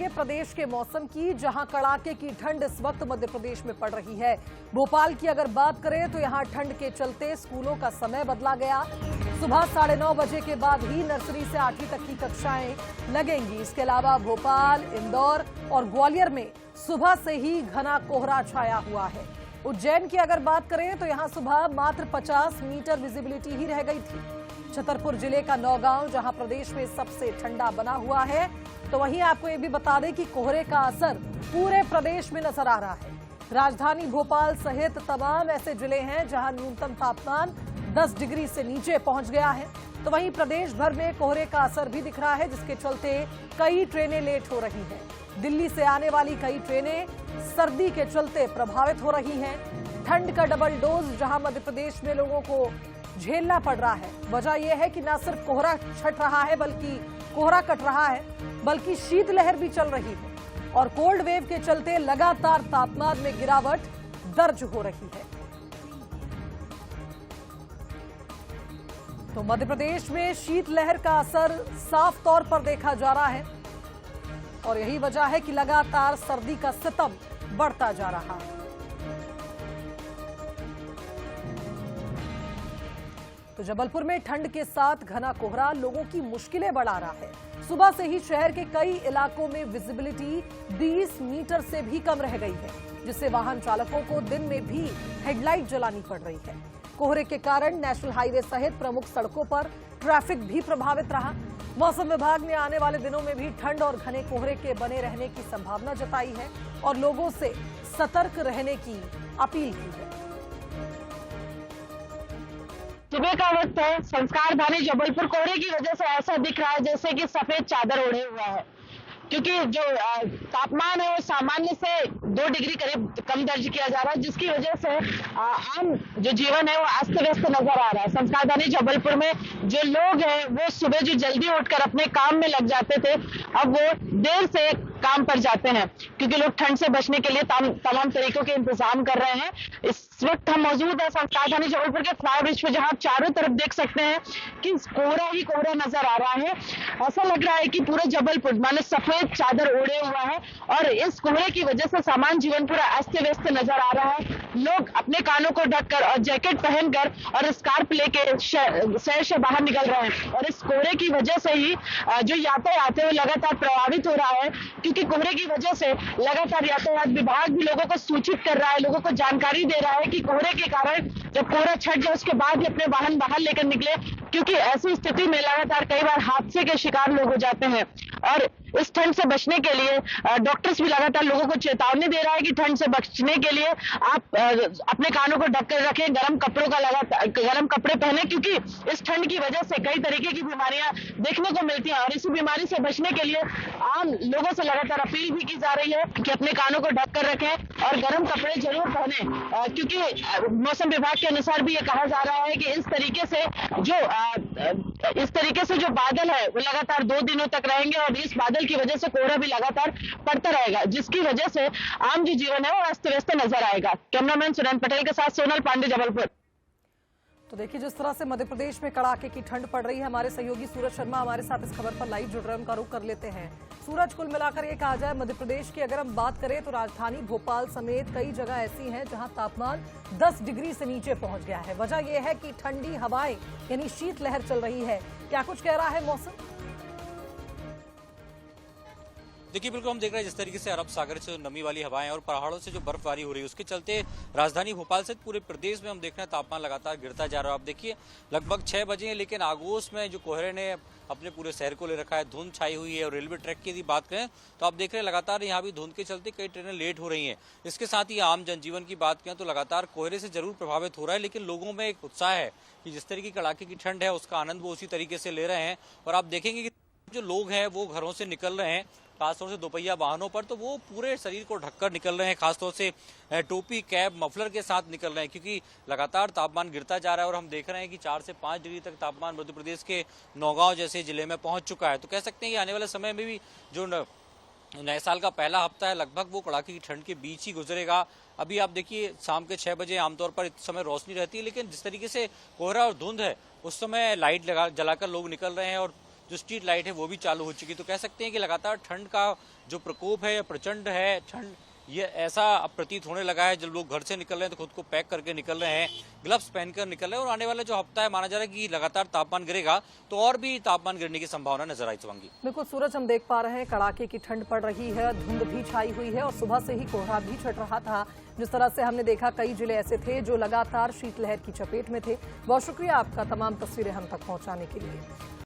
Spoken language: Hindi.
करेंगे प्रदेश के मौसम की, जहां कड़ाके की ठंड इस वक्त मध्य प्रदेश में पड़ रही है। भोपाल की अगर बात करें तो यहां ठंड के चलते स्कूलों का समय बदला गया। सुबह 9:30 बजे के बाद ही नर्सरी से 8वीं तक की कक्षाएं लगेंगी। इसके अलावा भोपाल, इंदौर और ग्वालियर में सुबह से ही घना कोहरा छाया हुआ है। उज्जैन की अगर बात करें तो यहां सुबह मात्र 50 मीटर विजिबिलिटी ही रह गई थी। छतरपुर जिले का नौगांव, जहां प्रदेश में सबसे ठंडा बना हुआ है, तो वहीं आपको ये भी बता दें कि कोहरे का असर पूरे प्रदेश में नजर आ रहा है। राजधानी भोपाल सहित तमाम ऐसे जिले हैं जहां न्यूनतम तापमान 10 डिग्री से नीचे पहुंच गया है। तो वहीं प्रदेश भर में कोहरे का असर भी दिख रहा है, जिसके चलते कई ट्रेनें लेट हो रही हैं। दिल्ली से आने वाली कई ट्रेनें सर्दी के चलते प्रभावित हो रही हैं। ठंड का डबल डोज जहां मध्य प्रदेश में लोगों को झेलना पड़ रहा है। वजह यह है कि न सिर्फ कोहरा छट रहा है, बल्कि कोहरा कट रहा है, बल्कि शीतलहर भी चल रही है और कोल्ड वेव के चलते लगातार तापमान में गिरावट दर्ज हो रही है। तो मध्य प्रदेश में शीतलहर का असर साफ तौर पर देखा जा रहा है और यही वजह है कि लगातार सर्दी का सितम बढ़ता जा रहा है। तो जबलपुर में ठंड के साथ घना कोहरा लोगों की मुश्किलें बढ़ा रहा है। सुबह से ही शहर के कई इलाकों में विजिबिलिटी 20 मीटर से भी कम रह गई है, जिससे वाहन चालकों को दिन में भी हेडलाइट जलानी पड़ रही है। कोहरे के कारण नेशनल हाईवे सहित प्रमुख सड़कों पर ट्रैफिक भी प्रभावित रहा। मौसम विभाग ने आने वाले दिनों में भी ठंड और घने कोहरे के बने रहने की संभावना जताई है और लोगों से सतर्क रहने की अपील की है। सुबह का वक्त है। संस्कार धानी जबलपुर कोहरे की वजह से ऐसा दिख रहा है जैसे कि सफेद चादर ओढ़े हुआ है, क्योंकि जो तापमान है वो सामान्य से 2 डिग्री करीब कम दर्ज किया जा रहा है, जिसकी वजह से आम जो जीवन है वो अस्त व्यस्त नजर आ रहा है। संस्कार धानी जबलपुर में जो लोग हैं वो सुबह जो जल्दी उठकर अपने काम में लग जाते थे, अब वो देर से काम पर जाते हैं, क्योंकि लोग ठंड से बचने के लिए तमाम तरीकों के इंतजाम कर रहे हैं। इस वक्त हम मौजूद है संस्कार धानी जबलपुर के फ्लाई ब्रिज पे, जहां आप चारों तरफ देख सकते हैं कि कोहरा ही कोहरा नजर आ रहा है। ऐसा लग रहा है कि पूरा जबलपुर माने सफेद चादर ओढ़े हुआ है और इस कोहरे की वजह से सामान्य जीवन पूरा अस्त व्यस्त नजर आ रहा है। लोग अपने कानों को ढककर और जैकेट पहनकर और स्कार्फ लेके शहर से बाहर निकल रहे हैं और इस कोहरे की वजह से ही जो यातायात है वो लगातार प्रभावित हो रहा है, क्योंकि कोहरे की वजह से लगातार यातायात विभाग भी लोगों को सूचित कर रहा है, लोगों को जानकारी दे रहा है कि कोहरे के कारण जब कोहरा छट जाए उसके बाद ही अपने वाहन बाहर लेकर निकले, क्योंकि ऐसी स्थिति में लगातार कई बार हादसे के शिकार लोग हो जाते हैं। और इस ठंड से बचने के लिए डॉक्टर्स भी लगातार लोगों को चेतावनी दे रहा है कि ठंड से बचने के लिए आप अपने कानों को ढककर रखें, गर्म कपड़े पहने, क्योंकि इस ठंड की वजह से कई तरीके की बीमारियां देखने को मिलती हैं और इसी बीमारी से बचने के लिए आम लोगों से लगातार अपील भी की जा रही है कि अपने कानों को ढककर रखें और गर्म कपड़े जरूर पहने, क्योंकि मौसम विभाग के अनुसार भी ये कहा जा रहा है कि इस तरीके से जो बादल है वो लगातार 2 दिनों तक रहेंगे और इस बादल की वजह से कोहरा भी लगातार पड़ता रहेगा, जिसकी वजह से आम जो जीवन है वो अस्त व्यस्त नजर आएगा। कैमरामैन सुरेंद्र पटेल के साथ सोनल पांडे, जबलपुर। तो देखिए, जिस तरह से मध्य प्रदेश में कड़ाके की ठंड पड़ रही है, हमारे सहयोगी सूरज शर्मा हमारे साथ इस खबर पर लाइव जुड़ रहे हैं, उनका रुख कर लेते हैं। सूरज, कुल मिलाकर ये कहा जाए मध्य प्रदेश की अगर हम बात करें तो राजधानी भोपाल समेत कई जगह ऐसी हैं जहां तापमान 10 डिग्री से नीचे पहुंच गया है। वजह यह है कि ठंडी हवाएं यानी शीतलहर चल रही है। क्या कुछ कह रहा है मौसम? देखिए, बिल्कुल हम देख रहे हैं जिस तरीके से अरब सागर से नमी वाली हवाएं और पहाड़ों से जो बर्फबारी हो रही है उसके चलते राजधानी भोपाल से पूरे प्रदेश में हम देख रहे हैं तापमान लगातार गिरता जा रहा है। आप देखिए लगभग 6 बजे हैं, लेकिन आगोश में जो कोहरे ने अपने पूरे शहर को ले रखा है, धुंध छाई हुई है। और रेलवे ट्रैक की यदि बात करें तो आप देख रहे हैं लगातार यहाँ भी धुंध के चलते कई ट्रेनें लेट हो रही हैं। इसके साथ ही आम जनजीवन की बात करें तो लगातार कोहरे से जरूर प्रभावित हो रहा है, लेकिन लोगों में एक उत्साह है कि जिस तरीके की कड़ाके की ठंड है उसका आनंद वो उसी तरीके से ले रहे हैं। और आप देखेंगे कि जो लोग हैं वो घरों से निकल रहे हैं, खासतौर से दोपहिया वाहनों पर, तो वो पूरे शरीर को ढककर निकल रहे हैं, खासतौर से टोपी, कैप, मफलर के साथ निकल रहे हैं, क्योंकि लगातार तापमान गिरता जा रहा है। और हम देख रहे हैं कि 4 से 5 डिग्री तक तापमान मध्य प्रदेश के नौगांव जैसे जिले में पहुंच चुका है। तो कह सकते हैं कि आने वाले समय में भी जो नए साल का पहला हफ्ता है लगभग वो कड़ाके की ठंड के बीच ही गुजरेगा। अभी आप देखिए शाम के 6 बजे आमतौर पर इस समय रोशनी रहती है, लेकिन जिस तरीके से कोहरा और धुंध है उस समय लाइट जलाकर लोग निकल रहे हैं और जो स्ट्रीट लाइट है वो भी चालू हो चुकी। तो कह सकते हैं कि लगातार ठंड का जो प्रकोप है प्रचंड है। ठंड ये ऐसा अब प्रतीत होने लगा है, जब लोग घर से निकल रहे हैं तो खुद को पैक करके निकल रहे हैं, ग्लव्स पहनकर निकल रहे हैं। और आने वाला जो हफ्ता है माना जा रहा है कि लगातार तापमान गिरेगा, तो और भी तापमान गिरने की संभावना नजर आई। शिवांगी, बिल्कुल सूरज, हम देख पा रहे हैं कड़ाके की ठंड पड़ रही है, धुंध भी छाई हुई है और सुबह से ही कोहरा भी छट रहा था। जिस तरह से हमने देखा कई जिले ऐसे थे जो लगातार शीतलहर की चपेट में थे। बहुत शुक्रिया आपका तमाम तस्वीरें हम तक पहुंचाने के लिए।